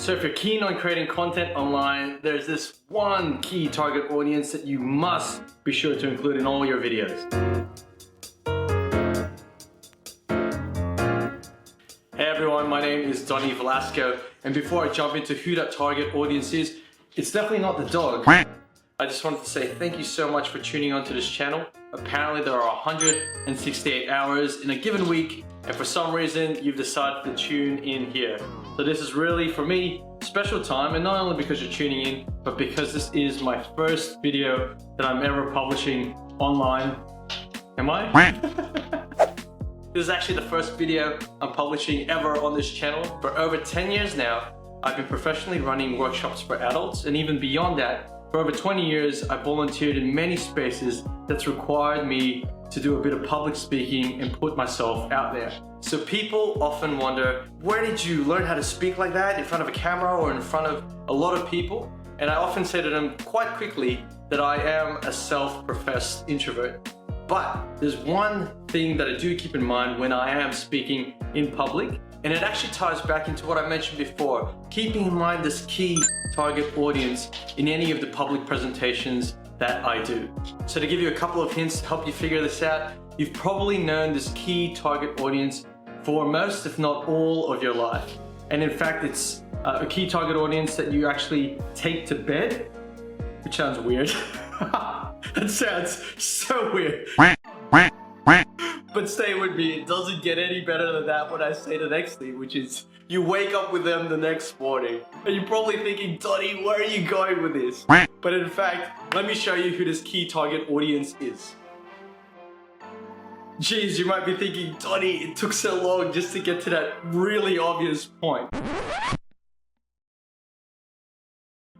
So if you're keen on creating content online, there's this one key target audience that you must be sure to include in all your videos. Hey everyone, my name is Donnie Velasco, and before I jump into who that target audience is, it's definitely not the dog. I just wanted to say thank you so much for tuning onto this channel. Apparently there are 168 hours in a given week, and for some reason you've decided to tune in here. So this is really, for me, special time, and not only because you're tuning in, but because this is my first video that I'm ever publishing online. Am I? This is actually the first video I'm publishing ever on this channel. For over 10 years now, I've been professionally running workshops for adults, and even beyond that, for over 20 years, I volunteered in many spaces that's required me to do a bit of public speaking and put myself out there. So people often wonder, where did you learn how to speak like that, in front of a camera or in front of a lot of people? And I often say to them quite quickly that I am a self-professed introvert. But there's one thing that I do keep in mind when I am speaking in public, and it actually ties back into what I mentioned before, keeping in mind this key target audience in any of the public presentations that I do. So to give you a couple of hints to help you figure this out, you've probably known this key target audience for most, if not all, of your life. And in fact, it's a key target audience that you actually take to bed, which sounds weird. That sounds so weird. But stay with me, it doesn't get any better than that when I say the next thing, which is you wake up with them the next morning. And you're probably thinking, Donnie, where are you going with this? But in fact, let me show you who this key target audience is. Geez, you might be thinking, Donnie, it took so long just to get to that really obvious point.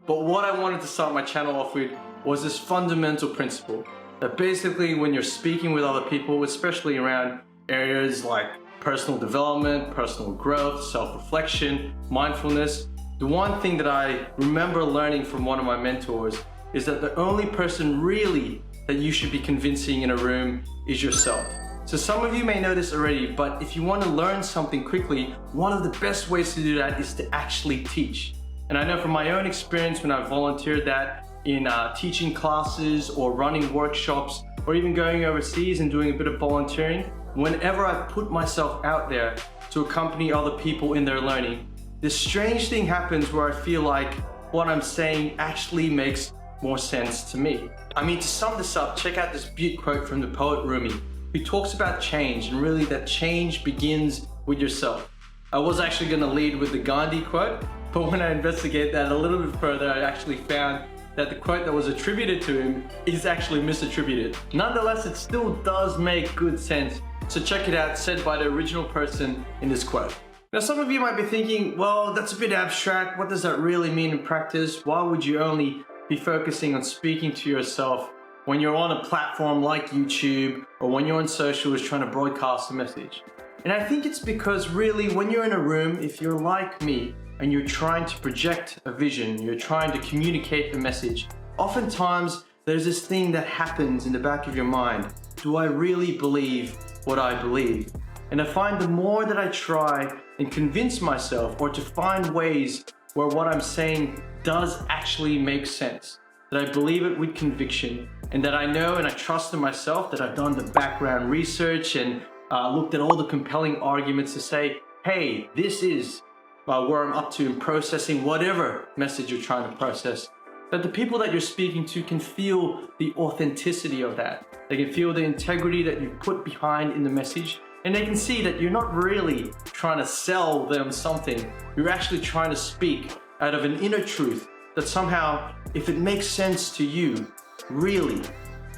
But what I wanted to start my channel off with was this fundamental principle that basically when you're speaking with other people, especially around areas like personal development, personal growth, self-reflection, mindfulness, the one thing that I remember learning from one of my mentors is that the only person really that you should be convincing in a room is yourself. So some of you may know this already, but if you want to learn something quickly, one of the best ways to do that is to actually teach. And I know from my own experience when I volunteered that in teaching classes or running workshops or even going overseas and doing a bit of volunteering, whenever I put myself out there to accompany other people in their learning, this strange thing happens where I feel like what I'm saying actually makes more sense to me. I mean, to sum this up, check out this beaut quote from the poet Rumi, who talks about change, and really that change begins with yourself. I was actually going to lead with the Gandhi quote, but when I investigate that a little bit further, I actually found that the quote that was attributed to him is actually misattributed. Nonetheless, it still does make good sense. So check it out, said by the original person in this quote. Now some of you might be thinking, well, that's a bit abstract. What does that really mean in practice? Why would you only be focusing on speaking to yourself when you're on a platform like YouTube or when you're on socials trying to broadcast a message? And I think it's because really when you're in a room, if you're like me, and you're trying to project a vision, you're trying to communicate a message, oftentimes there's this thing that happens in the back of your mind. Do I really believe what I believe? And I find the more that I try and convince myself or to find ways where what I'm saying does actually make sense, that I believe it with conviction, and that I know and I trust in myself, that I've done the background research and looked at all the compelling arguments to say, hey, this is where I'm up to in processing whatever message you're trying to process, that the people that you're speaking to can feel the authenticity of that. They can feel the integrity that you put behind in the message, and they can see that you're not really trying to sell them something. You're actually trying to speak out of an inner truth that somehow, if it makes sense to you, really,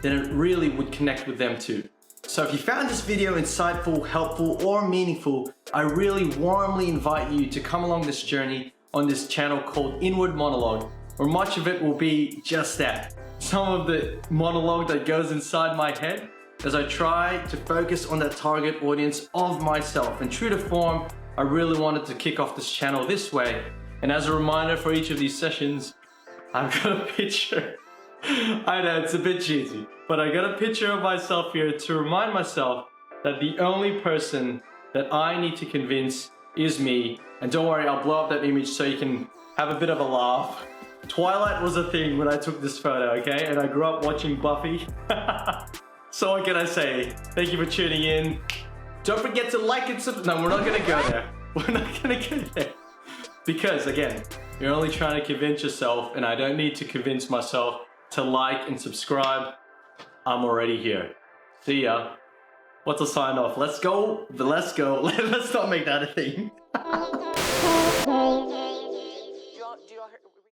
then it really would connect with them too. So if you found this video insightful, helpful, or meaningful, I really warmly invite you to come along this journey on this channel called Inward Monologue, where much of it will be just that. Some of the monologue that goes inside my head as I try to focus on that target audience of myself. And true to form, I really wanted to kick off this channel this way. And as a reminder for each of these sessions, I've got a picture. I know it's a bit cheesy, but I got a picture of myself here to remind myself that the only person that I need to convince is me. And don't worry, I'll blow up that image so you can have a bit of a laugh. Twilight was a thing when I took this photo, okay? And I grew up watching Buffy. So what can I say? Thank you for tuning in. Don't forget to like and subscribe. No, we're not gonna go there. We're not gonna go there. Because again, you're only trying to convince yourself, and I don't need to convince myself to like and subscribe. I'm already here. See ya. What's a sign off? Let's go. Let's go. Let's not make that a thing.